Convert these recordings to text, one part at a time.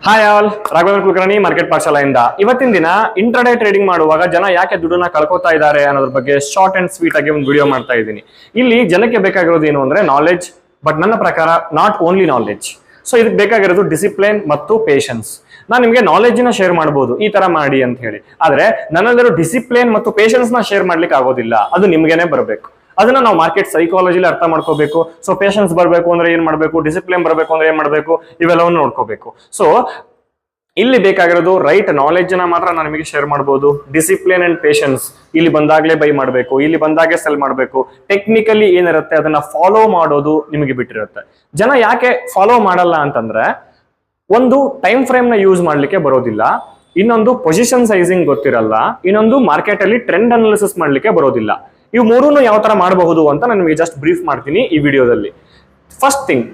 Hi all, Raghavendra Kulkarni market ಪಾಠಶಾಲೆಯಿಂದ. ಇವತ್ತಿನ ದಿನ ಇಂಟ್ರಾಡೇ ಟ್ರೇಡಿಂಗ್ ಮಾಡುವಾಗ ಜನ ಯಾಕೆ ದುಡ್ಡನ್ನ ಕಳ್ಕೊತಾ ಇದ್ದಾರೆ ಅನ್ನೋದ್ರ ಬಗ್ಗೆ ಶಾರ್ಟ್ ಅಂಡ್ ಸ್ವೀಟ್ ಆಗಿ ಒಂದು ವಿಡಿಯೋ ಮಾಡ್ತಾ ಇದ್ದೀನಿ. ಇಲ್ಲಿ ಜನಕ್ಕೆ ಬೇಕಾಗಿರೋದು ಏನು ಅಂದ್ರೆ ನಾಲೆಡ್ಜ್, ಬಟ್ ನನ್ನ ಪ್ರಕಾರ ನಾಟ್ ಓನ್ಲಿ ನಾಲೆಡ್ಜ್. ಸೊ ಇದಕ್ಕೆ ಬೇಕಾಗಿರೋದು ಡಿಸಿಪ್ಲಿನ್ ಮತ್ತು ಪೇಷನ್ಸ್. ನಾನು ನಿಮಗೆ ನಾಲೆಡ್ಜ್ ನ ಶೇರ್ ಮಾಡಬಹುದು, ಈ ತರ ಮಾಡಿ ಅಂತ ಹೇಳಿ. ಆದ್ರೆ ನನ್ನಲ್ಲಿರೋ ಡಿಸಿಪ್ಲಿನ್ ಮತ್ತು ಪೇಷನ್ಸ್ ನ ಶೇರ್ ಮಾಡ್ಲಿಕ್ಕೆ ಆಗೋದಿಲ್ಲ, ಅದು ನಿಮ್ಗೆನೆ ಬರಬೇಕು. ಅದನ್ನ ನಾವು ಮಾರ್ಕೆಟ್ ಸೈಕಾಲಜಿಲಿ ಅರ್ಥ ಮಾಡ್ಕೋಬೇಕು. ಸೊ ಪೇಷನ್ಸ್ ಬರಬೇಕು ಅಂದ್ರೆ ಏನ್ ಮಾಡ್ಬೇಕು, ಡಿಸಿಪ್ಲಿನ್ ಬರಬೇಕು ಅಂದ್ರೆ ಏನ್ ಮಾಡ್ಬೇಕು, ಇವೆಲ್ಲವನ್ನು ನೋಡ್ಕೋಬೇಕು. ಸೊ ಇಲ್ಲಿ ಬೇಕಾಗಿರೋದು ರೈಟ್ ನಾಲೆಡ್ಜ್ ನ ಮಾತ್ರ ನಾನು ನಿಮಗೆ ಶೇರ್ ಮಾಡಬಹುದು. ಡಿಸಿಪ್ಲಿನ್ ಅಂಡ್ ಪೇಷನ್ಸ್ ಇಲ್ಲಿ ಬಂದಾಗ್ಲೇ ಬೈ ಮಾಡಬೇಕು, ಇಲ್ಲಿ ಬಂದಾಗೆ ಸೆಲ್ ಮಾಡಬೇಕು. ಟೆಕ್ನಿಕಲಿ ಏನಿರುತ್ತೆ ಅದನ್ನ ಫಾಲೋ ಮಾಡೋದು ನಿಮಗೆ ಬಿಟ್ಟಿರುತ್ತೆ. ಜನ ಯಾಕೆ ಫಾಲೋ ಮಾಡಲ್ಲ ಅಂತಂದ್ರೆ, ಒಂದು ಟೈಮ್ ಫ್ರೇಮ್ ನ ಯೂಸ್ ಮಾಡ್ಲಿಕ್ಕೆ ಬರೋದಿಲ್ಲ, ಇನ್ನೊಂದು ಪೊಸಿಷನ್ ಸೈಜಿಂಗ್ ಗೊತ್ತಿರಲ್ಲ, ಇನ್ನೊಂದು ಮಾರ್ಕೆಟ್ ಅಲ್ಲಿ ಟ್ರೆಂಡ್ ಅನಾಲಿಸಿಸ್ ಮಾಡ್ಲಿಕ್ಕೆ ಬರೋದಿಲ್ಲ. ಇವು ಮೂರನ್ನು ಯಾವ ತರ ಮಾಡಬಹುದು ಅಂತ ನಾನು ನಿಮಗೆ ಜಸ್ಟ್ ಬ್ರೀಫ್ ಮಾಡ್ತೀನಿ ಈ ವಿಡಿಯೋದಲ್ಲಿ. ಫಸ್ಟ್ ಥಿಂಗ್,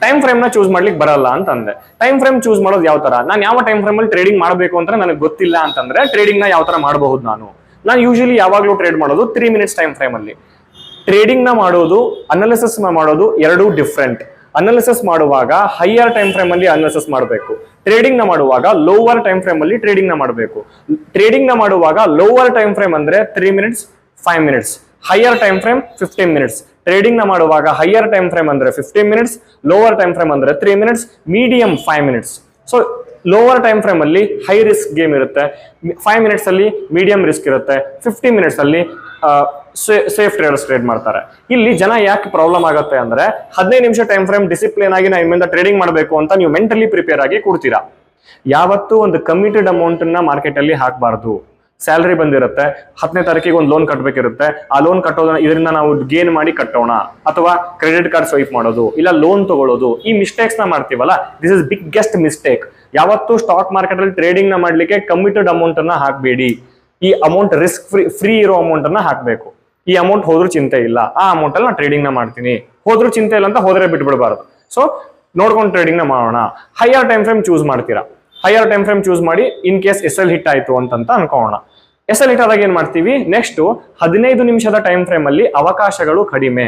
ಟೈಮ್ ಫ್ರೇಮ್ ನ ಚೂಸ್ ಮಾಡ್ಲಿಕ್ಕೆ ಬರಲ್ಲ ಅಂತ ಅಂದೆ. ಟೈಮ್ ಫ್ರೇಮ್ ಚೂಸ್ ಮಾಡೋದು ಯಾವ ತರ, ನಾನು ಯಾವ ಟೈಮ್ ಫ್ರೇಮ್ ಅಲ್ಲಿ ಟ್ರೇಡಿಂಗ್ ಮಾಡಬೇಕು ಅಂತ ನನಗೆ ಗೊತ್ತಿಲ್ಲ ಅಂತಂದ್ರೆ ಟ್ರೇಡಿಂಗ್ ನ ಯಾವ ತರ ಮಾಡಬಹುದು. ನಾನು ಯೂಶಲಿ ಯಾವಾಗಲೂ ಟ್ರೇಡ್ ಮಾಡೋದು 3 ಮಿನಿಟ್ಸ್ ಟೈಮ್ ಫ್ರೇಮ್ ಅಲ್ಲಿ. ಟ್ರೇಡಿಂಗ್ ನ ಮಾಡೋದು, ಅನಾಲಿಸಿಸ್ ಮಾಡೋದು ಎರಡೂ ಡಿಫ್ರೆಂಟ್. ಅನಾಲಿಸಿಸ್ ಮಾಡುವಾಗ ಹೈಯರ್ ಟೈಮ್ ಫ್ರೇಮ್ ಅಲ್ಲಿ ಅನಾಲಿಸಿಸ್ ಮಾಡಬೇಕು, ಟ್ರೇಡಿಂಗ್ ನ ಮಾಡುವಾಗ ಲೋವರ್ ಟೈಮ್ ಫ್ರೇಮ್ ಅಲ್ಲಿ ಟ್ರೇಡಿಂಗ್ ನ ಮಾಡಬೇಕು. ಟ್ರೇಡಿಂಗ್ ನ ಮಾಡುವಾಗ ಲೋವರ್ ಟೈಮ್ ಫ್ರೇಮ್ ಅಂದ್ರೆ 3 minutes 5 minutes, higher time frame 15 minutes. Trading ನ ಮಾಡುವಾಗ ಹೈಯರ್ ಟೈಮ್ ಫ್ರೇಮ್ ಅಂದ್ರೆ 15 ಮಿನಿಟ್ಸ್, ಲೋವರ್ ಟೈಮ್ ಫ್ರೇಮ್ ಅಂದ್ರೆ 3 minutes, medium 5 minutes. So lower time frame ಅಲ್ಲಿ ಹೈ ರಿಸ್ಕ್ ಗೇಮ್ ಇರುತ್ತೆ, 5 ಮಿನಿಟ್ಸ್ ಅಲ್ಲಿ ಮೀಡಿಯಂ ರಿಸ್ಕ್ ಇರುತ್ತೆ, 15 ಮಿನಿಟ್ಸ್ ಅಲ್ಲಿ ಸೇಫ್ ಟ್ರೇಡರ್ಸ್ ಟ್ರೇಡ್ ಮಾಡ್ತಾರೆ. ಇಲ್ಲಿ ಜನ ಯಾಕೆ ಪ್ರಾಬ್ಲಮ್ ಆಗುತ್ತೆ ಅಂದ್ರೆ, 15 ನಿಮಿಷ ಟೈಮ್ ಫ್ರೇಮ್ ಡಿಸಿಪ್ಲಿನ್ ಆಗಿ ನಾವು ನಿಮ್ಮಿಂದ ಟ್ರೇಡಿಂಗ್ ಮಾಡಬೇಕು ಅಂತ ನೀವು ಮೆಂಟಲಿ ಪ್ರಿಪೇರ್ ಆಗಿ ಕೂಡ್ತೀರಾ. ಯಾವತ್ತೂ ಒಂದು ಕಮಿಟೆಡ್ ಅಮೌಂಟ್ ನ ಮಾರ್ಕೆಟ್ ಅಲ್ಲಿ ಹಾಕಬಾರ್ದು. ಸ್ಯಾಲರಿ ಬಂದಿರುತ್ತೆ, 10ನೇ ತಾರೀಕಿಗೆ ಒಂದು ಲೋನ್ ಕಟ್ಟಬೇಕಿರುತ್ತೆ. ಆ ಲೋನ್ ಕಟ್ಟೋದನ್ನ ಇದರಿಂದ ನಾವು ಗೇನ್ ಮಾಡಿ ಕಟ್ಟೋಣ, ಅಥವಾ ಕ್ರೆಡಿಟ್ ಕಾರ್ಡ್ ಸ್ವೈಪ್ ಮಾಡೋದು, ಇಲ್ಲ ಲೋನ್ ತಗೊಳ್ಳೋದು, ಈ ಮಿಸ್ಟೇಕ್ಸ್ ನ ಮಾಡ್ತೀವಲ್ಲ, ದಿಸ್ ಇಸ್ ಬಿಗ್ಗೆಸ್ಟ್ ಮಿಸ್ಟೇಕ್. ಯಾವತ್ತು ಸ್ಟಾಕ್ ಮಾರ್ಕೆಟ್ ಅಲ್ಲಿ ಟ್ರೇಡಿಂಗ್ ನ ಮಾಡ್ಲಿಕ್ಕೆ ಕಮಿಟೆಡ್ ಅಮೌಂಟ್ ಅನ್ನ ಹಾಕಬೇಡಿ. ಈ ಅಮೌಂಟ್ ರಿಸ್ಕ್ ಫ್ರೀ ಇರೋ ಅಮೌಂಟ್ ಅನ್ನ ಹಾಕಬೇಕು. ಈ ಅಮೌಂಟ್ ಹೋದ್ರೂ ಚಿಂತೆ ಇಲ್ಲ, ಆ ಅಮೌಂಟ್ ಅಲ್ಲಿ ನಾನು ಟ್ರೇಡಿಂಗ್ ನ ಮಾಡ್ತೀನಿ, ಹೋದ್ರೂ ಚಿಂತೆ ಇಲ್ಲ ಅಂತ ಹೋದ್ರೆ ಬಿಟ್ಬಿಡಬಾರ್ದು. ಸೊ ನೋಡ್ಕೊಂಡು ಟ್ರೇಡಿಂಗ್ ನ ಮಾಡೋಣ. ಹೈಯರ್ ಟೈಮ್ ಫ್ರೇಮ್ ಚೂಸ್ ಮಾಡ್ತೀರಾ, ಹೈಯರ್ ಟೈಮ್ ಫ್ರೇಮ್ ಚೂಸ್ ಮಾಡಿ ಇನ್ ಕೇಸ್ SL ಹಿಟ್ ಆಯ್ತು ಅಂತ ಅನ್ಕೋಣ. SL ಹಿಟ್ ಆದಾಗ ಏನ್ ಮಾಡ್ತೀವಿ, ನೆಕ್ಸ್ಟ್ 15 ನಿಮಿಷದ ಟೈಮ್ ಫ್ರೇಮ್ ಅಲ್ಲಿ ಅವಕಾಶಗಳು ಕಡಿಮೆ,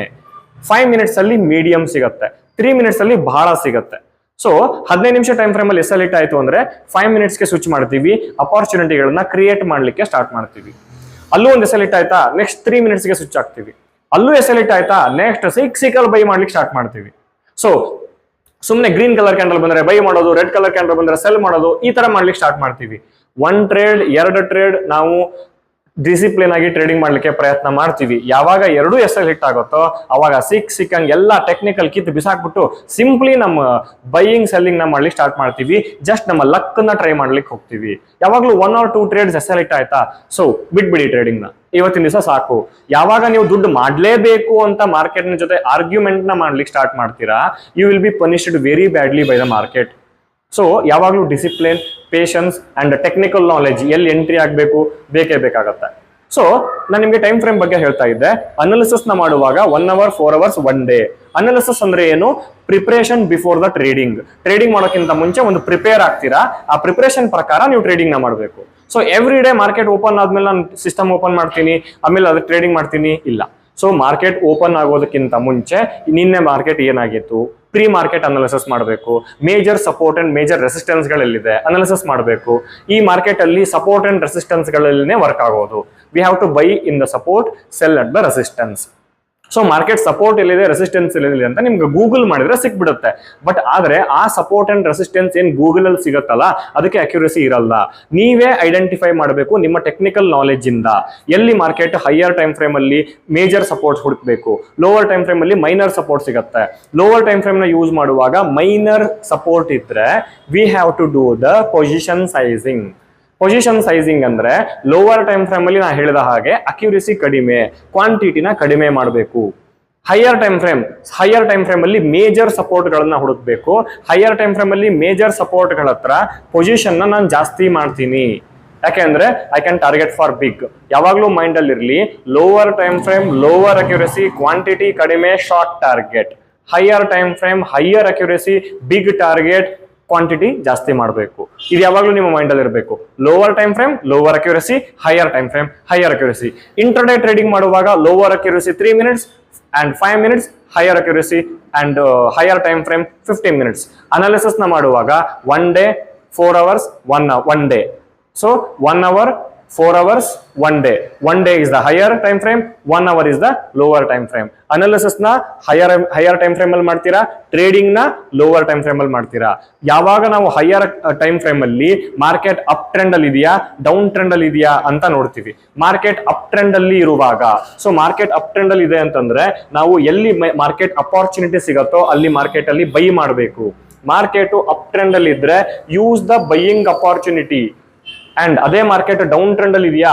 5 ಮಿನಿಟ್ಸ್ ಅಲ್ಲಿ ಮೀಡಿಯಂ ಸಿಗುತ್ತೆ, 3 ಮಿನಿಟ್ಸ್ ಅಲ್ಲಿ ಬಹಳ ಸಿಗುತ್ತೆ. ಸೊ 15 ನಿಮಿಷ ಟೈಮ್ ಫ್ರೇಮ್ ಅಲ್ಲಿ SL ಹಿಟ್ ಆಯ್ತು ಅಂದ್ರೆ 5 ಮಿನಿಟ್ಸ್ಗೆ ಸ್ವಿಚ್ ಮಾಡ್ತೀವಿ, ಅಪಾರ್ಚುನಿಟಿಗಳನ್ನ ಕ್ರಿಯೇಟ್ ಮಾಡ್ಲಿಕ್ಕೆ ಸ್ಟಾರ್ಟ್ ಮಾಡ್ತೀವಿ. ಅಲ್ಲೂ ಒಂದು SL ಹಿಟ್ ಆಯ್ತಾ, ನೆಕ್ಸ್ಟ್ 3 ಮಿನಿಟ್ಸ್ಗೆ ಸ್ವಿಚ್ ಆಗ್ತೀವಿ. ಅಲ್ಲೂ SL ಹಿಟ್ ಆಯ್ತಾ, ನೆಕ್ಸ್ಟ್ ಸಿಕ್ಸಿಕಲ್ ಬೈ ಮಾಡ್ಲಿಕ್ಕೆ ಸ್ಟಾರ್ಟ್ ಮಾಡ್ತೀವಿ. ಸೊ ಸುಮ್ಮನೆ ಗ್ರೀನ್ ಕಲರ್ ಕ್ಯಾಂಡಲ್ ಬಂದ್ರೆ ಬೈ ಮಾಡೋದು, ರೆಡ್ ಕಲರ್ ಕ್ಯಾಂಡಲ್ ಬಂದ್ರೆ ಸೆಲ್ ಮಾಡೋದು, ಈ ತರ ಮಾಡ್ಲಿಕ್ಕೆ ಸ್ಟಾರ್ಟ್ ಮಾಡ್ತೀವಿ. 1 ಟ್ರೇಡ್ 2 ಟ್ರೇಡ್ ನಾವು ಡಿಸಿಪ್ಲಿನ್ ಆಗಿ ಟ್ರೇಡಿಂಗ್ ಮಾಡ್ಲಿಕ್ಕೆ ಪ್ರಯತ್ನ ಮಾಡ್ತೀವಿ. ಯಾವಾಗ 2 SL ಹಿಟ್ ಆಗುತ್ತೋ ಅವಾಗ ಸಿಕ್ಕಂಗೆ ಎಲ್ಲ ಟೆಕ್ನಿಕಲ್ ಕಿತ್ತು ಬಿಸಾಕ್ಬಿಟ್ಟು ಸಿಂಪ್ಲಿ ನಮ್ಮ ಬೈಯಿಂಗ್ ಸೆಲ್ಲಿಂಗ್ ನ ಮಾಡ್ಲಿಕ್ಕೆ ಸ್ಟಾರ್ಟ್ ಮಾಡ್ತೀವಿ. ಜಸ್ಟ್ ನಮ್ಮ ಲಕ್ ನ ಟ್ರೈ ಮಾಡ್ಲಿಕ್ಕೆ ಹೋಗ್ತೀವಿ. ಯಾವಾಗ್ಲೂ 1 or 2 ಟ್ರೇಡ್ಸ್ SL ಹಿಟ್ ಆಯ್ತಾ, ಸೊ ಬಿಟ್ಬಿಡಿ ಟ್ರೇಡಿಂಗ್ ನ, ಇವತ್ತಿನ ದಿವಸ ಸಾಕು. ಯಾವಾಗ ನೀವು ದುಡ್ಡು ಮಾಡ್ಲೇಬೇಕು ಅಂತ ಮಾರ್ಕೆಟ್ ನ ಜೊತೆ ಆರ್ಗ್ಯುಮೆಂಟ್ ನ ಮಾಡ್ಲಿಕ್ಕೆ ಸ್ಟಾರ್ಟ್ ಮಾಡ್ತೀರಾ, you will be punished very badly by the market. So ಯಾವಾಗಲೂ discipline, patience and technical knowledge ಎಲ್ಲಿ ಎಂಟ್ರಿ ಆಗಬೇಕು ಬೇಕೇ ಬೇಕಾಗತ್ತೆ. ಸೊ ನಾನು ನಿಮಗೆ ಟೈಮ್ ಫ್ರೇಮ್ ಬಗ್ಗೆ ಹೇಳ್ತಾ ಇದ್ದೆ. ಅನಾಲಿಸಿಸ್ ನ ಮಾಡುವಾಗ 1 hour 4 hours 1 day. ಅನಾಲಿಸಿಸ್ ಅಂದ್ರೆ ಏನು, preparation before the trading. Trading ಮಾಡೋಕ್ಕಿಂತ ಮುಂಚೆ ಒಂದು ಪ್ರಿಪೇರ್ ಆಗ್ತೀರಾ, ಆ ಪ್ರಿಪರೇಷನ್ ಪ್ರಕಾರ ನೀವು ಟ್ರೇಡಿಂಗ್ ನ ಮಾಡಬೇಕು. So every day market open ಆದ್ಮೇಲೆ ನಾನು ಸಿಸ್ಟಮ್ ಓಪನ್ ಮಾಡ್ತೀನಿ, ಆಮೇಲೆ ಅದಕ್ಕೆ ಟ್ರೇಡಿಂಗ್ ಮಾಡ್ತೀನಿ, ಇಲ್ಲ. ಸೊ ಮಾರ್ಕೆಟ್ ಓಪನ್ ಆಗೋದಕ್ಕಿಂತ ಮುಂಚೆ ನಿನ್ನೆ ಮಾರ್ಕೆಟ್ ಏನಾಗಿತ್ತು, ಪ್ರೀ ಮಾರ್ಕೆಟ್ ಅನಾಲಿಸಿಸ್ ಮಾಡಬೇಕು. Major support and major resistance ಗಳಲ್ಲಿದೆ ಅನಾಲಿಸಿಸ್ ಮಾಡಬೇಕು. ಈ ಮಾರ್ಕೆಟ್ ಅಲ್ಲಿ ಸಪೋರ್ಟ್ ಅಂಡ್ ರೆಸಿಸ್ಟೆನ್ಸ್ ಗಳಲ್ಲಿನೇ ವರ್ಕ್ ಆಗೋದು. We have to buy in the support, sell at the resistance. So market support ಎಲ್ಲಿದೆ, ರೆಸಿಸ್ಟೆನ್ಸ್ ಎಲ್ಲಿದೆ ಅಂತ ನಿಮ್ಗೆ ಗೂಗಲ್ ಮಾಡಿದ್ರೆ ಸಿಕ್ಬಿಡುತ್ತೆ. ಬಟ್ ಆದ್ರೆ ಆ ಸಪೋರ್ಟ್ ಅಂಡ್ ರೆಸಿಸ್ಟೆನ್ಸ್ ಏನ್ ಗೂಗಲ್ ಅಲ್ಲಿ ಸಿಗುತ್ತಲ್ಲ, ಅದಕ್ಕೆ ಅಕ್ಯುರಸಿ ಇರಲ್ಲ. ನೀವೇ ಐಡೆಂಟಿಫೈ ಮಾಡಬೇಕು ನಿಮ್ಮ ಟೆಕ್ನಿಕಲ್ ನಾಲೆಜ್ ಇಂದ. ಎಲ್ಲಿ ಮಾರ್ಕೆಟ್ ಹೈಯರ್ ಟೈಮ್ ಫ್ರೇಮ್ ಅಲ್ಲಿ ಮೇಜರ್ ಸಪೋರ್ಟ್ ಹುಡುಕ್ಬೇಕು, ಲೋವರ್ ಟೈಮ್ ಫ್ರೇಮ್ ಅಲ್ಲಿ ಮೈನರ್ ಸಪೋರ್ಟ್ ಸಿಗುತ್ತೆ. ಲೋವರ್ ಟೈಮ್ ಫ್ರೇಮ್ ನ ಯೂಸ್ ಮಾಡುವಾಗ ಮೈನರ್ ಸಪೋರ್ಟ್ ಇದ್ರೆ we have to do the position sizing. Position sizing ಅಂದ್ರೆ ಲೋವರ್ ಟೈಮ್ ಫ್ರೇಮ್ ಅಲ್ಲಿ ನಾ ಹೇಳಿದ ಹಾಗೆ ಅಕ್ಯುರಸಿ ಕಡಿಮೆ, ಕ್ವಾಂಟಿಟಿನ ಕಡಿಮೆ ಮಾಡಬೇಕು. ಹೈಯರ್ ಟೈಮ್ ಫ್ರೇಮ್ ಅಲ್ಲಿ ಮೇಜರ್ ಸಪೋರ್ಟ್ ಗಳನ್ನ ಹುಡುಕ್ಬೇಕು. ಹೈಯರ್ ಟೈಮ್ ಫ್ರೇಮ್ ಅಲ್ಲಿ ಮೇಜರ್ ಸಪೋರ್ಟ್ ಗಳ ಹತ್ರ ಪೊಸಿಷನ್ ನ ನಾನು ಜಾಸ್ತಿ ಮಾಡ್ತೀನಿ. ಯಾಕೆಂದ್ರೆ I can target for big. ಯಾವಾಗ್ಲೂ ಮೈಂಡ್ ಅಲ್ಲಿ ಇರ್ಲಿ, lower time frame lower accuracy, quantity ಕಡಿಮೆ, short target. Higher time frame higher accuracy, big target, quantity ಜಾಸ್ತಿ ಮಾಡಬೇಕು. ಇದು ಯಾವಾಗಲೂ ನಿಮ್ಮ ಮೈಂಡ್ ಅಲ್ಲಿ ಇರಬೇಕು. Lower time frame lower accuracy, higher time frame higher accuracy. Intraday trading ಮಾಡುವಾಗ lower accuracy 3 minutes and 5 minutes, higher accuracy and higher time frame 15 minutes. Analysis ನ ಮಾಡುವಾಗ 1 day 4 hours, 1 day. So 1 hour, 4 hours, 1 day. 1 day is the higher time frame, 1 hour is the lower time frame. Analysis na higher time frame ಅಲ್ಲಿ ಮಾಡ್ತೀರಾ, trading ನ lower time frame ಅಲ್ಲಿ ಮಾಡ್ತೀರಾ. ಯಾವಾಗ ನಾವು higher time frame ಅಲ್ಲಿ market up trend ಅಲ್ಲಿ ಇದೆಯಾ, ಡೌನ್ ಟ್ರೆಂಡ್ ಅಲ್ಲಿ ಇದೆಯಾ ಅಂತ ನೋಡ್ತೀವಿ. ಮಾರ್ಕೆಟ್ ಅಪ್ ಟ್ರೆಂಡ್ ಅಲ್ಲಿ ಇರುವಾಗ, ಸೊ ಮಾರ್ಕೆಟ್ ಅಪ್ ಟ್ರೆಂಡ್ ಅಲ್ಲಿ ಇದೆ ಅಂತಂದ್ರೆ ನಾವು ಎಲ್ಲಿ ಮಾರ್ಕೆಟ್ ಅಪಾರ್ಚುನಿಟಿ ಸಿಗತ್ತೋ ಅಲ್ಲಿ ಮಾರ್ಕೆಟ್ ಅಲ್ಲಿ ಬೈ ಮಾಡಬೇಕು. ಮಾರ್ಕೆಟ್ ಅಪ್ ಟ್ರೆಂಡ್ ಅಲ್ಲಿ ಇದ್ರೆ use the buying opportunity. And ಅದೇ ಮಾರ್ಕೆಟ್ ಡೌನ್ ಟ್ರೆಂಡ್ ಅಲ್ಲಿ ಇದೆಯಾ,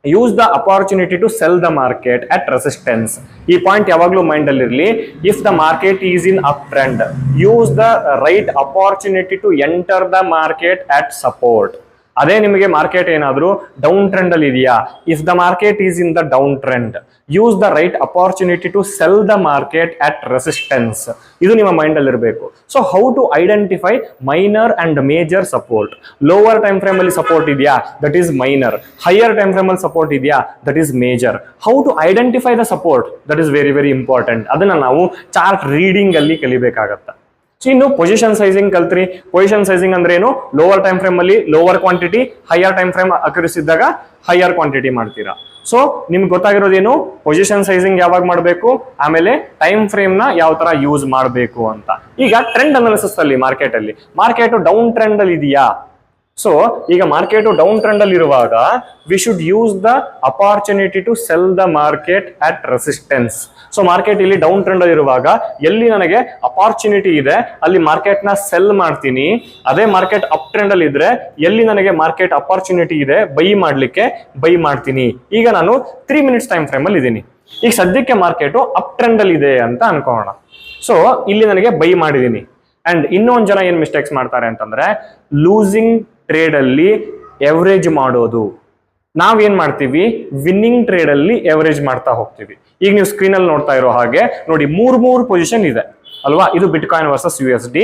use the opportunity to sell the market at resistance. ಈ ಪಾಯಿಂಟ್ ಯಾವಾಗಲೂ ಮೈಂಡ್ ಅಲ್ಲಿ ಇರಲಿ. If the market is in up trend, use the right opportunity to enter the market at support. ಅದೇ ನಿಮಗೆ market ಏನಾದರೂ down trend ಅಲ್ಲಿ ಇದೆಯಾ, if the market is in the down trend, use the right opportunity to sell the market at resistance. ಇದು ನಿಮ್ಮ mind ಅಲ್ಲಿ ಇರಬೇಕು. So how to identify minor and major support. Lower time frame ಅಲ್ಲಿ support ಇದೆಯಾ, that is minor. Higher time frame ಅಲ್ಲಿ support ಇದೆಯಾ, that is major. How to identify the support, that is very very important. ಅದನ್ನ ನಾವು chart reading ಅಲ್ಲಿ ಕಲಿಬೇಕಾಗತ್ತೆ. So ಇನ್ನು position sizing ಕಲ್ತ್ರಿ. ಪೊಸಿಷನ್ ಸೈಜಿಂಗ್ ಅಂದ್ರೆ ಏನು, ಲೋವರ್ ಟೈಮ್ ಫ್ರೇಮ್ ಅಲ್ಲಿ lower quantity, higher time frame accuracy ಇದ್ದಾಗ ಹೈಯರ್ ಕ್ವಾಂಟಿಟಿ ಮಾಡ್ತೀರಾ. ಸೊ ನಿಮ್ಗೆ ಗೊತ್ತಾಗಿರೋದೇನು, ಪೊಸಿಷನ್ ಸೈಜಿಂಗ್ ಯಾವಾಗ ಮಾಡಬೇಕು, ಆಮೇಲೆ ಟೈಮ್ ಫ್ರೇಮ್ ನ ಯಾವ ತರ ಯೂಸ್ ಮಾಡಬೇಕು ಅಂತ. ಈಗ ಟ್ರೆಂಡ್ ಅನಾಲಿಸಿಸ್ ಅಲ್ಲಿ ಮಾರ್ಕೆಟ್ ಡೌನ್ ಟ್ರೆಂಡ್ ಅಲ್ಲಿ ಇದೆಯಾ, ಸೊ ಈಗ ಮಾರ್ಕೆಟ್ ಡೌನ್ ಟ್ರೆಂಡ್ ಅಲ್ಲಿ ಇರುವಾಗ we should use the opportunity to sell the market at resistance. So market ಇಲ್ಲಿ ಡೌನ್ ಟ್ರೆಂಡ್ ಅಲ್ಲಿ ಇರುವಾಗ ಎಲ್ಲಿ ನನಗೆ ಅಪಾರ್ಚುನಿಟಿ ಇದೆ ಅಲ್ಲಿ ಮಾರ್ಕೆಟ್ ನ ಸೆಲ್ ಮಾಡ್ತೀನಿ. ಅದೇ ಮಾರ್ಕೆಟ್ ಅಪ್ ಟ್ರೆಂಡ್ ಅಲ್ಲಿ ಇದ್ರೆ ಎಲ್ಲಿ ನನಗೆ ಮಾರ್ಕೆಟ್ ಅಪಾರ್ಚುನಿಟಿ ಇದೆ ಬೈ ಮಾಡ್ಲಿಕ್ಕೆ ಬೈ ಮಾಡ್ತೀನಿ. ಈಗ ನಾನು 3 minutes ಟೈಮ್ ಫ್ರೇಮ್ ಅಲ್ಲಿ ಇದ್ದೀನಿ. ಈಗ ಸದ್ಯಕ್ಕೆ ಮಾರ್ಕೆಟ್ ಅಪ್ ಟ್ರೆಂಡ್ ಅಲ್ಲಿ ಇದೆ ಅಂತ ಅನ್ಕೋಣ. ಸೊ ಇಲ್ಲಿ ನನಗೆ ಬೈ ಮಾಡಿದೀನಿ. ಅಂಡ್ ಇನ್ನೊಂದು ಜನ ಏನ್ ಮಿಸ್ಟೇಕ್ಸ್ ಮಾಡ್ತಾರೆ ಅಂತಂದ್ರೆ, ಲೂಸಿಂಗ್ ಟ್ರೇಡ್ ಅಲ್ಲಿ ಎವರೇಜ್ ಮಾಡೋದು. ನಾವೇನ್ ಮಾಡ್ತೀವಿ, ವಿನ್ನಿಂಗ್ ಟ್ರೇಡ್ ಅಲ್ಲಿ ಎವರೇಜ್ ಮಾಡ್ತಾ ಹೋಗ್ತೀವಿ. ಈಗ ನೀವು ಸ್ಕ್ರೀನ್ ಅಲ್ಲಿ ನೋಡ್ತಾ ಇರೋ ಹಾಗೆ ನೋಡಿ, ಮೂರ್ ಪೊಸಿಷನ್ ಇದೆ ಅಲ್ವಾ. ಇದು bitcoin versus USD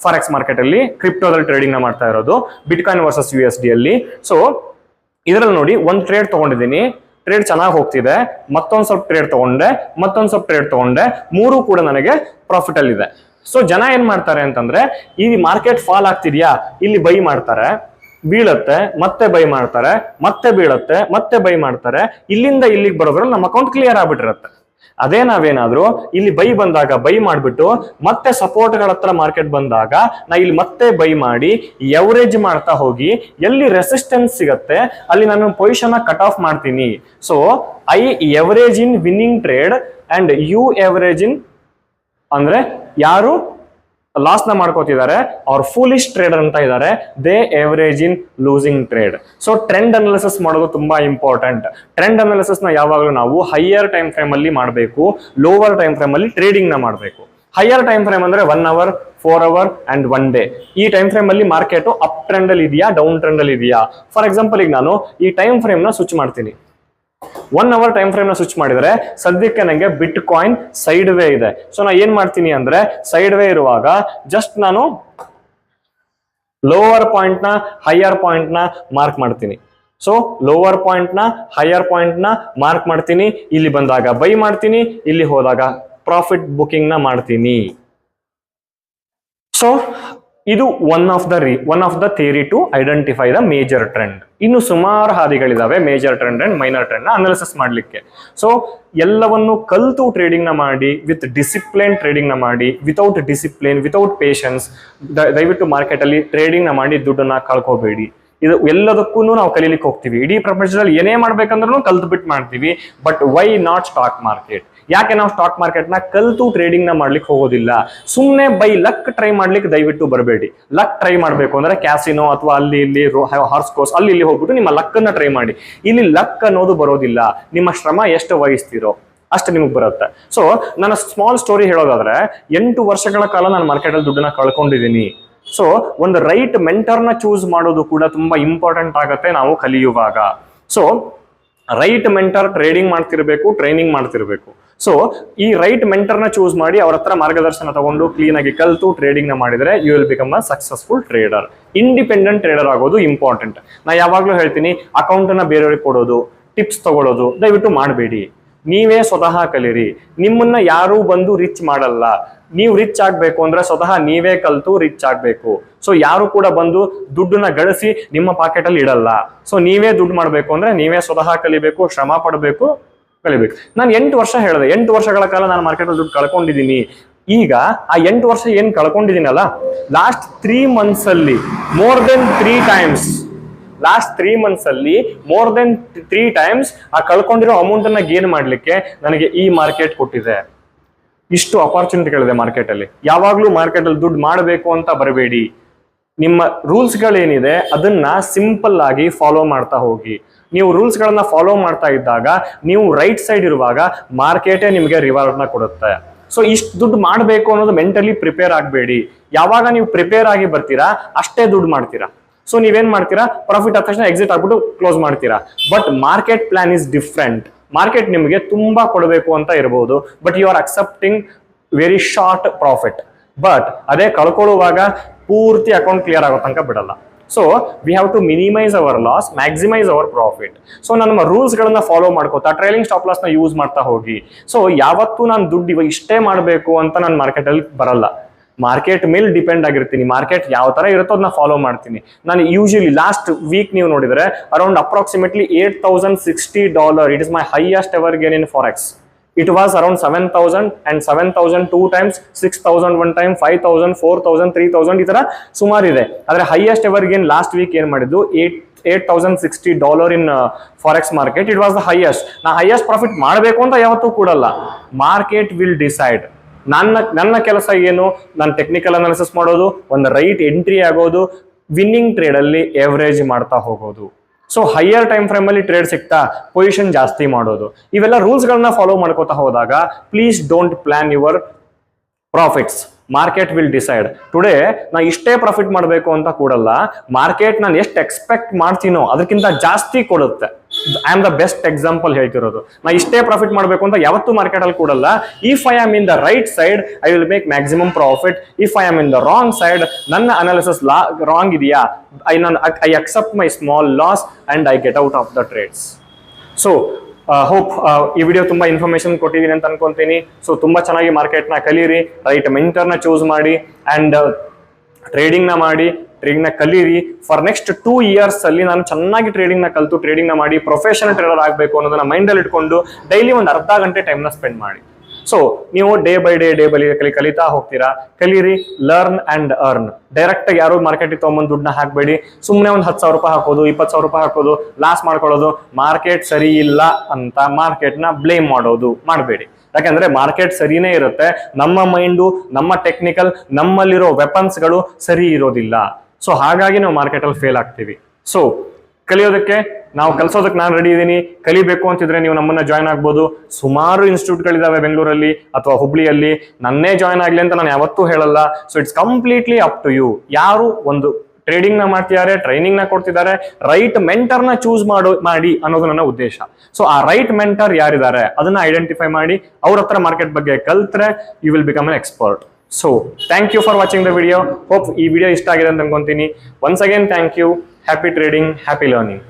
forex market ಅಲ್ಲಿ ಕ್ರಿಪ್ಟೋದಲ್ಲಿ ಟ್ರೇಡಿಂಗ್ ನ ಮಾಡ್ತಾ ಇರೋದು, ಬಿಟ್ಕಾಯಿನ್ ವರ್ಸಸ್ USD ಅಲ್ಲಿ. ಸೊ ಇದರಲ್ಲಿ ನೋಡಿ, ಒಂದು ಟ್ರೇಡ್ ತಗೊಂಡಿದ್ದೀನಿ, ಟ್ರೇಡ್ ಚೆನ್ನಾಗಿ ಹೋಗ್ತಿದೆ, ಮತ್ತೊಂದ್ ಸ್ವಲ್ಪ ಟ್ರೇಡ್ ತಗೊಂಡೆ, ಮತ್ತೊಂದ್ ಸ್ವಲ್ಪ ಟ್ರೇಡ್ ತಗೊಂಡೆ, ಮೂರು ಕೂಡ ನನಗೆ ಪ್ರಾಫಿಟ್ ಅಲ್ಲಿ ಇದೆ. ಸೊ ಜನ ಏನ್ ಮಾಡ್ತಾರೆ ಅಂತಂದ್ರೆ, ಈ ಮಾರ್ಕೆಟ್ ಫಾಲ್ ಆಗ್ತಿದ್ಯಾ, ಇಲ್ಲಿ ಬೈ ಮಾಡ್ತಾರೆ, ಬೀಳತ್ತೆ, ಮತ್ತೆ ಬೈ ಮಾಡ್ತಾರೆ, ಮತ್ತೆ ಬೀಳತ್ತೆ, ಮತ್ತೆ ಬೈ ಮಾಡ್ತಾರೆ. ಇಲ್ಲಿಂದ ಇಲ್ಲಿಗೆ ಬರೋದ್ರಲ್ಲಿ ನಮ್ಮ ಅಕೌಂಟ್ ಕ್ಲಿಯರ್ ಆಗ್ಬಿಟ್ಟಿರತ್ತೆ. ಅದೇ ನಾವೇನಾದ್ರೂ ಇಲ್ಲಿ ಬೈ ಬಂದಾಗ ಬೈ ಮಾಡ್ಬಿಟ್ಟು ಮತ್ತೆ ಸಪೋರ್ಟ್ಗಳ ಹತ್ರ ಮಾರ್ಕೆಟ್ ಬಂದಾಗ ನಾ ಇಲ್ಲಿ ಮತ್ತೆ ಬೈ ಮಾಡಿ ಎವರೇಜ್ ಮಾಡ್ತಾ ಹೋಗಿ ಎಲ್ಲಿ ರೆಸಿಸ್ಟೆನ್ಸ್ ಸಿಗತ್ತೆ ಅಲ್ಲಿ ನಾನು ಪೊಸಿಷನ್ ಕಟ್ ಆಫ್ ಮಾಡ್ತೀನಿ. So I average in winning trade and you average in, ಅಂದ್ರೆ ಯಾರು ಲಾಸ್ ನ ಮಾಡ್ಕೋತಿದ್ದಾರೆ ಅವ್ರ ಫೂಲಿಶ್ ಟ್ರೇಡರ್ ಅಂತ ಇದ್ದಾರೆ, they average in losing trade. So trend analysis ಮಾಡೋದು ತುಂಬಾ ಇಂಪಾರ್ಟೆಂಟ್. ಟ್ರೆಂಡ್ ಅನಾಲಿಸಿಸ್ ನ ಯಾವಾಗಲೂ ನಾವು ಹೈಯರ್ ಟೈಮ್ ಫ್ರೇಮ್ ಅಲ್ಲಿ ಮಾಡಬೇಕು, ಲೋವರ್ ಟೈಮ್ ಫ್ರೇಮ್ ಅಲ್ಲಿ ಟ್ರೇಡಿಂಗ್ ನ ಮಾಡಬೇಕು. ಹೈಯರ್ ಟೈಮ್ ಫ್ರೇಮ್ ಅಂದ್ರೆ 1 hour, 4 hour ಅಂಡ್ 1 day. ಈ ಟೈಮ್ ಫ್ರೇಮ್ ಅಲ್ಲಿ ಮಾರ್ಕೆಟ್ ಅಪ್ ಟ್ರೆಂಡ್ ಅಲ್ಲಿ ಇದೆಯಾ, ಡೌನ್ ಟ್ರೆಂಡ್ ಅಲ್ಲಿ ಇದೆಯಾ. ಫಾರ್ ಎಕ್ಸಾಂಪಲ್ ಈಗ ನಾನು ಈ ಟೈಮ್ ಫ್ರೇಮ್ ನ ಸ್ವಿಚ್ ಮಾಡ್ತೀನಿ. 1 hour ಟೈಮ್ ಫ್ರೇಮ್ ನ ಸ್ವಿಚ್ ಮಾಡಿದ್ರೆ ಸದ್ಯಕ್ಕೆ ನಂಗೆ ಬಿಟ್ ಕಾಯಿನ್ ಸೈಡ್ ವೇ ಇದೆ. ಸೊ ನಾ ಏನ್ ಮಾಡ್ತೀನಿ ಅಂದ್ರೆ, ಸೈಡ್ ವೇ ಇರುವಾಗ ಜಸ್ಟ್ ನಾನು ಲೋವರ್ ಪಾಯಿಂಟ್ ನ ಹೈಯರ್ ಪಾಯಿಂಟ್ ನ ಮಾರ್ಕ್ ಮಾಡ್ತೀನಿ. ಸೊ ಲೋವರ್ ಪಾಯಿಂಟ್ ನ ಹೈಯರ್ ಪಾಯಿಂಟ್ ನ ಮಾರ್ಕ್ ಮಾಡ್ತೀನಿ. ಇಲ್ಲಿ ಬಂದಾಗ ಬೈ ಮಾಡ್ತೀನಿ, ಇಲ್ಲಿ ಹೋದಾಗ ಪ್ರಾಫಿಟ್ ಬುಕಿಂಗ್ ನ ಮಾಡ್ತೀನಿ. ಸೊ ಇದು one of the theory to identify the major trend. ಇನ್ನು ಸುಮಾರು ಹಾದಿಗಳಿದಾವೆ major trend and minor trend ನ ಅನಾಲಿಸಿಸ್ ಮಾಡ್ಲಿಕ್ಕೆ. ಸೊ ಎಲ್ಲವನ್ನು ಕಲ್ತು ಟ್ರೇಡಿಂಗ್ ನ ಮಾಡಿ, ವಿತ್ ಡಿಸಿಪ್ಲಿನ್ ಟ್ರೇಡಿಂಗ್ ನ ಮಾಡಿ. ವಿತೌಟ್ ಡಿಸಿಪ್ಲಿನ್, ವಿತೌಟ್ ಪೇಷನ್ಸ್ ದಯವಿಟ್ಟು ಮಾರ್ಕೆಟ್ ಅಲ್ಲಿ ಟ್ರೇಡಿಂಗ್ ನ ಮಾಡಿ ದುಡ್ಡನ್ನ ಕಳ್ಕೋಬೇಡಿ. ಇದು ಎಲ್ಲದಕ್ಕೂ ನಾವು ಕಲೀಲಿಕ್ಕೆ ಹೋಗ್ತೀವಿ. ಇಡೀ ಪ್ರಪಂಚದಲ್ಲಿ ಏನೇ ಮಾಡ್ಬೇಕಂದ್ರೂ ಕಲ್ತು ಬಿಟ್ಟು ಮಾಡ್ತೀವಿ. But why not stock market? ಯಾಕೆ ನಾವು ಸ್ಟಾಕ್ ಮಾರ್ಕೆಟ್ ನ ಕಲ್ತು ಟ್ರೇಡಿಂಗ್ ನ ಮಾಡ್ಲಿಕ್ಕೆ ಹೋಗೋದಿಲ್ಲ? ಸುಮ್ಮನೆ ಬೈ ಲಕ್ ಟ್ರೈ ಮಾಡ್ಲಿಕ್ಕೆ ದಯವಿಟ್ಟು ಬರಬೇಡಿ. ಲಕ್ ಟ್ರೈ ಮಾಡ್ಬೇಕು ಅಂದ್ರೆ ಕ್ಯಾಸಿನೋ ಅಥವಾ ಅಲ್ಲಿ ಇಲ್ಲಿ ಹಾರ್ಸ್ ಕೋರ್ಸ್ ಅಲ್ಲಿ ಇಲ್ಲಿ ಹೋಗ್ಬಿಟ್ಟು ನಿಮ್ಮ ಲಕ್ ಅನ್ನ ಟ್ರೈ ಮಾಡಿ. ಇಲ್ಲಿ ಲಕ್ ಅನ್ನೋದು ಬರೋದಿಲ್ಲ. ನಿಮ್ಮ ಶ್ರಮ ಎಷ್ಟು ವಹಿಸ್ತೀರೋ ಅಷ್ಟು ನಿಮಗೆ ಬರುತ್ತೆ. ಸೊ ನನ್ನ ಸ್ಮಾಲ್ ಸ್ಟೋರಿ ಹೇಳೋದಾದ್ರೆ, 8 ವರ್ಷಗಳ ಕಾಲ ನಾನು ಮಾರ್ಕೆಟ್ ಅಲ್ಲಿ ದುಡ್ಡನ್ನ ಕಳ್ಕೊಂಡಿದ್ದೀನಿ. ಸೊ ಒಂದು ರೈಟ್ ಮೆಂಟರ್ನ ಚೂಸ್ ಮಾಡೋದು ಕೂಡ ತುಂಬಾ ಇಂಪಾರ್ಟೆಂಟ್ ಆಗುತ್ತೆ ನಾವು ಕಲಿಯುವಾಗ. ಸೊ ರೈಟ್ ಮೆಂಟರ್ ಟ್ರೇಡಿಂಗ್ ಮಾಡ್ತಿರ್ಬೇಕು, ಟ್ರೈನಿಂಗ್ ಮಾಡ್ತಿರ್ಬೇಕು. ಸೊ ಈ ರೈಟ್ ಮೆಂಟರ್ನ ಚೂಸ್ ಮಾಡಿ ಅವ್ರ ಹತ್ರ ಮಾರ್ಗದರ್ಶನ ತಗೊಂಡು ಕ್ಲೀನ್ ಆಗಿ ಕಲ್ತು ಟ್ರೇಡಿಂಗ್ ನ ಮಾಡಿದ್ರೆ you will become a successful trader. Independent trader ಆಗೋದು ಇಂಪಾರ್ಟೆಂಟ್. ನಾ ಯಾವಾಗ್ಲೂ ಹೇಳ್ತೀನಿ, ಅಕೌಂಟ್ ನ ಬೇರೆಯವ್ರಿಗೆ ಕೊಡೋದು, ಟಿಪ್ಸ್ ತಗೊಳ್ಳೋದು ದಯವಿಟ್ಟು ಮಾಡಬೇಡಿ. ನೀವೇ ಸ್ವತಃ ಕಲೀರಿ. ನಿಮ್ಮನ್ನ ಯಾರೂ ಬಂದು ರಿಚ್ ಮಾಡಲ್ಲ. ನೀವು ರಿಚ್ ಆಗ್ಬೇಕು ಅಂದ್ರೆ ಸ್ವತಃ ನೀವೇ ಕಲ್ತು ರಿಚ್ ಆಗ್ಬೇಕು. ಸೊ ಯಾರು ಕೂಡ ಬಂದು ದುಡ್ಡನ್ನ ಗಳಿಸಿ ನಿಮ್ಮ ಪಾಕೆಟ್ ಅಲ್ಲಿ ಇಡಲ್ಲ. ಸೊ ನೀವೇ ದುಡ್ಡು ಮಾಡ್ಬೇಕು ಅಂದ್ರೆ ನೀವೇ ಸ್ವತಃ ಕಲಿಬೇಕು, ಶ್ರಮ ಪಡಬೇಕು, ಕಲಿಬೇಕು. ನಾನು 8 ವರ್ಷ ಹೇಳಿದೆ, 8 ವರ್ಷಗಳ ಕಾಲ ನಾನು ಮಾರ್ಕೆಟ್ ಅಲ್ಲಿ ದುಡ್ಡು ಕಳ್ಕೊಂಡಿದ್ದೀನಿ. ಈಗ ಆ 8 ವರ್ಷ ಏನ್ ಕಳ್ಕೊಂಡಿದ್ದೀನಲ್ಲ, ಲಾಸ್ಟ್ 3 months ಅಲ್ಲಿ more than 3 times, last 3 months ಅಲ್ಲಿ ಮೋರ್ ದೆನ್ 3 times ಆ ಕಳ್ಕೊಂಡಿರೋ ಅಮೌಂಟ್ ಅನ್ನ ಗೇನ್ ಮಾಡ್ಲಿಕ್ಕೆ ನನಗೆ ಈ ಮಾರ್ಕೆಟ್ ಕೊಟ್ಟಿದೆ. ಇಷ್ಟು ಅಪಾರ್ಚುನಿಟಿಗಳಿದೆ ಮಾರ್ಕೆಟ್ ಅಲ್ಲಿ. ಯಾವಾಗ್ಲೂ ಮಾರ್ಕೆಟ್ ಅಲ್ಲಿ ದುಡ್ಡು ಮಾಡಬೇಕು ಅಂತ ಬರಬೇಡಿ. ನಿಮ್ಮ ರೂಲ್ಸ್ ಗಳೇನಿದೆ ಅದನ್ನ ಸಿಂಪಲ್ ಆಗಿ ಫಾಲೋ ಮಾಡ್ತಾ ಹೋಗಿ. ನೀವು ರೂಲ್ಸ್ ಗಳನ್ನ ಫಾಲೋ ಮಾಡ್ತಾ ಇದ್ದಾಗ, ನೀವು ರೈಟ್ ಸೈಡ್ ಇರುವಾಗ ಮಾರ್ಕೆಟೇ ನಿಮಗೆ ರಿವಾರ್ಡ್ ನ ಕೊಡುತ್ತೆ. ಸೊ ಇಷ್ಟು ದುಡ್ಡು ಮಾಡಬೇಕು ಅನ್ನೋದು ಮೆಂಟಲಿ ಪ್ರಿಪೇರ್ ಆಗಬೇಡಿ. ಯಾವಾಗ ನೀವು ಪ್ರಿಪೇರ್ ಆಗಿ ಬರ್ತೀರಾ ಅಷ್ಟೇ ದುಡ್ಡು ಮಾಡ್ತೀರಾ. ಸೊ ನೀವೇನ್ ಮಾಡ್ತೀರಾ, ಪ್ರಾಫಿಟ್ ಆದ ತಕ್ಷಣ ಎಕ್ಸಿಟ್ ಆಗ್ಬಿಟ್ಟು ಕ್ಲೋಸ್ ಮಾಡ್ತೀರಾ. But market plan is different. Market ನಿಮಗೆ ತುಂಬಾ ಕೊಡಬೇಕು ಅಂತ ಇರಬಹುದು, but you are accepting very short profit. But ಅದೇ ಕಳ್ಕೊಳ್ಳುವಾಗ ಪೂರ್ತಿ ಅಕೌಂಟ್ ಕ್ಲಿಯರ್ ಆಗೋ ತನಕ ಬಿಡಲ್ಲ. So we have to minimise our loss, maximise our profit. So ನಮ್ಮ ರೂಲ್ಸ್ ಗಳನ್ನ ಫಾಲೋ ಮಾಡ್ಕೋತಾ ಟ್ರೈಲಿಂಗ್ ಸ್ಟಾಪ್ ಲಾಸ್ ನ ಯೂಸ್ ಮಾಡ್ತಾ ಹೋಗಿ. ಸೊ ಯಾವತ್ತೂ ನಾನು ದುಡ್ಡು ಇವಾಗ ಇಷ್ಟೇ ಮಾಡಬೇಕು ಅಂತ ನಾನು ಮಾರ್ಕೆಟ್ ಅಲ್ಲಿ ಬರಲ್ಲ. ಮಾರ್ಕೆಟ್ ಮೇಲೆ ಡಿಪೆಂಡ್ ಆಗಿರ್ತೀನಿ. ಮಾರ್ಕೆಟ್ ಯಾವ ತರ ಇರುತ್ತೋ ಅದನ್ನ ಫಾಲೋ ಮಾಡ್ತೀನಿ. ನಾನು ಯೂಶಲಿ ಲಾಸ್ಟ್ ವೀಕ್ ನೀವು ನೋಡಿದ್ರೆ around approximately $8,060. It is my highest ever gain in forex. It was around 7,000 and 7,000 2 times, 6,000 1 time, 5,000, 4,000, 3,000 ಈ ತರ ಸುಮಾರು ಇದೆ. ಆದ್ರೆ highest ever gain last week ಏನ್ ಮಾಡಿದ್ದು $8,060 in forex market. It was the highest. ನಾ ಹೈಯೆಸ್ಟ್ ಪ್ರಾಫಿಟ್ ಮಾಡಬೇಕು ಅಂತ ಯಾವತ್ತೂ ಕೂಡಲ್ಲ. Market will decide. ನನ್ನ ಕೆಲಸ ಏನು, ನಾನು ಟೆಕ್ನಿಕಲ್ ಅನಾಲಿಸಿಸ್ ಮಾಡೋದು, ಒಂದು ರೈಟ್ ಎಂಟ್ರಿ ಆಗೋದು, ವಿನ್ನಿಂಗ್ ಟ್ರೇಡ್ ಅಲ್ಲಿ ಎವರೇಜ್ ಮಾಡ್ತಾ ಹೋಗೋದು. ಸೊ ಹೈಯರ್ ಟೈಮ್ ಫ್ರೇಮ್ ಅಲ್ಲಿ ಟ್ರೇಡ್ ಸಿಗ್ತಾ ಪೊಸಿಷನ್ ಜಾಸ್ತಿ ಮಾಡೋದು. ಇವೆಲ್ಲ ರೂಲ್ಸ್ ಗಳನ್ನ ಫಾಲೋ ಮಾಡ್ಕೋತಾ ಹೋದಾಗ please don't plan your profits. Market will decide. Today ನಾ ಇಷ್ಟೇ ಪ್ರಾಫಿಟ್ ಮಾಡಬೇಕು ಅಂತ ಕೂಡಲ್ಲ. ಮಾರ್ಕೆಟ್ ನಾನು ಎಷ್ಟು ಎಕ್ಸ್ಪೆಕ್ಟ್ ಮಾಡ್ತೀನೋ ಅದಕ್ಕಿಂತ ಜಾಸ್ತಿ ಕೊಡುತ್ತೆ. I am the best example ಹೇಳ್ತಿರೋದು. ನಾ ಇಷ್ಟೇ ಪ್ರಾಫಿಟ್ ಮಾಡಬೇಕು ಅಂತ ಯಾವತ್ತೂ ಮಾರ್ಕೆಟ್ ಅಲ್ಲಿ ಕೂಡಲ್ಲ. If I am in the right side I will make maximum profit. If I am in the wrong side, ನನ್ನ ಅನಾಲಿಸಿಸ್ ರಾಂಗ್ ಇದೆಯಾ, I accept my small loss and I get out of the trades. So hope ಈ video ತುಂಬಾ information ಕೊಟ್ಟಿದ್ದೀನಿ ಅಂತ ಅನ್ಕೊಂತೀನಿ. So ತುಂಬಾ ಚೆನ್ನಾಗಿ market ನ ಕಲೀರಿ, ರೈಟ್ ಮೆಂಟರ್ ನ ಚೂಸ್ ಮಾಡಿ ಅಂಡ್ ಟ್ರೇಡಿಂಗ್ ನ ಮಾಡಿ, ಟ್ರೇಡಿಂಗ್ ನ ಕಲೀರಿ. ಫಾರ್ ನೆಕ್ಸ್ಟ್ 2 years ಅಲ್ಲಿ ನಾನು ಚೆನ್ನಾಗಿ ಟ್ರೇಡಿಂಗ್ ನ ಕಲ್ತು ಟ್ರೇಡಿಂಗ್ ನ ಮಾಡಿ ಪ್ರೊಫೆಷನಲ್ ಟ್ರೇಡರ್ ಆಗಬೇಕು ಅನ್ನೋದನ್ನ ಮೈಂಡ್ ಅಲ್ಲಿ ಇಟ್ಕೊಂಡು ಡೈಲಿ ಒಂದು ಅರ್ಧ ಗಂಟೆ ಟೈಮ್ ನ ಸ್ಪೆಂಡ್ ಮಾಡಿ. ಸೊ ನೀವು ಡೇ ಬೈ ಡೇ ಕಲಿತಾ ಹೋಗ್ತೀರಾ. ಕಲೀರಿ, ಲರ್ನ್ ಅಂಡ್ ಅರ್ನ್. ಡೈರೆಕ್ಟ್ ಆಗಿ ಯಾರು ಮಾರ್ಕೆಟ್ ತಗೊಂಬಂದು ದುಡ್ಡನ್ನ ಹಾಕ್ಬೇಡಿ. ಸುಮ್ಮನೆ ಒಂದು $10,000 ಹಾಕೋದು, $20,000 ಹಾಕೋದು, ಲಾಸ್ ಮಾಡ್ಕೊಳ್ಳೋದು, ಮಾರ್ಕೆಟ್ ಸರಿ ಇಲ್ಲ ಅಂತ ಮಾರ್ಕೆಟ್ ನ ಬ್ಲೇಮ್ ಮಾಡೋದು ಮಾಡಬೇಡಿ. ಯಾಕಂದ್ರೆ ಮಾರ್ಕೆಟ್ ಸರಿನೇ ಇರುತ್ತೆ, ನಮ್ಮ ಮೈಂಡು, ನಮ್ಮ ಟೆಕ್ನಿಕಲ್, ನಮ್ಮಲ್ಲಿರೋ ವೆಪನ್ಸ್ ಗಳು ಸರಿ ಇರೋದಿಲ್ಲ. ಸೊ ಹಾಗಾಗಿ ನಾವು ಮಾರ್ಕೆಟ್ ಅಲ್ಲಿ ಫೇಲ್ ಆಗ್ತೀವಿ. ಸೊ ಕಲಿಯೋದಕ್ಕೆ, ನಾವು ಕಲಿಸೋದಕ್ಕೆ ನಾನು ರೆಡಿ ಇದ್ದೀನಿ. ಕಲಿಬೇಕು ಅಂತಿದ್ರೆ ನೀವು ನಮ್ಮನ್ನ ಜಾಯ್ನ್ ಆಗ್ಬೋದು. ಸುಮಾರು ಇನ್ಸ್ಟಿಟ್ಯೂಟ್ಗಳಿದಾವೆ ಬೆಂಗಳೂರಲ್ಲಿ ಅಥವಾ ಹುಬ್ಳಿಯಲ್ಲಿ. ನನ್ನೇ ಜಾಯ್ನ್ ಆಗ್ಲಿ ಅಂತ ನಾನು ಯಾವತ್ತೂ ಹೇಳಲ್ಲ. So it's completely up to you. ಯಾರು ಒಂದು ಟ್ರೇಡಿಂಗ್ ನ ಮಾಡ್ತಿದ್ದಾರೆ, ಟ್ರೈನಿಂಗ್ ನ ಕೊಡ್ತಿದ್ದಾರೆ, ರೈಟ್ ಮೆಂಟರ್ ನ ಚೂಸ್ ಮಾಡಿ ಅನ್ನೋದು ನನ್ನ ಉದ್ದೇಶ. ಸೊ ಆ ರೈಟ್ ಮೆಂಟರ್ ಯಾರಿದ್ದಾರೆ ಅದನ್ನ ಐಡೆಂಟಿಫೈ ಮಾಡಿ ಅವ್ರ ಹತ್ರ ಮಾರ್ಕೆಟ್ ಬಗ್ಗೆ ಕಲ್ತ್ರೆ you will become an expert. So thank you for watching the video. Hope ಈ ವಿಡಿಯೋ ಇಷ್ಟ ಆಗಿದೆ ಅಂತ ಅನ್ಕೊಂತೀನಿ. Once again thank you. Happy trading, happy learning.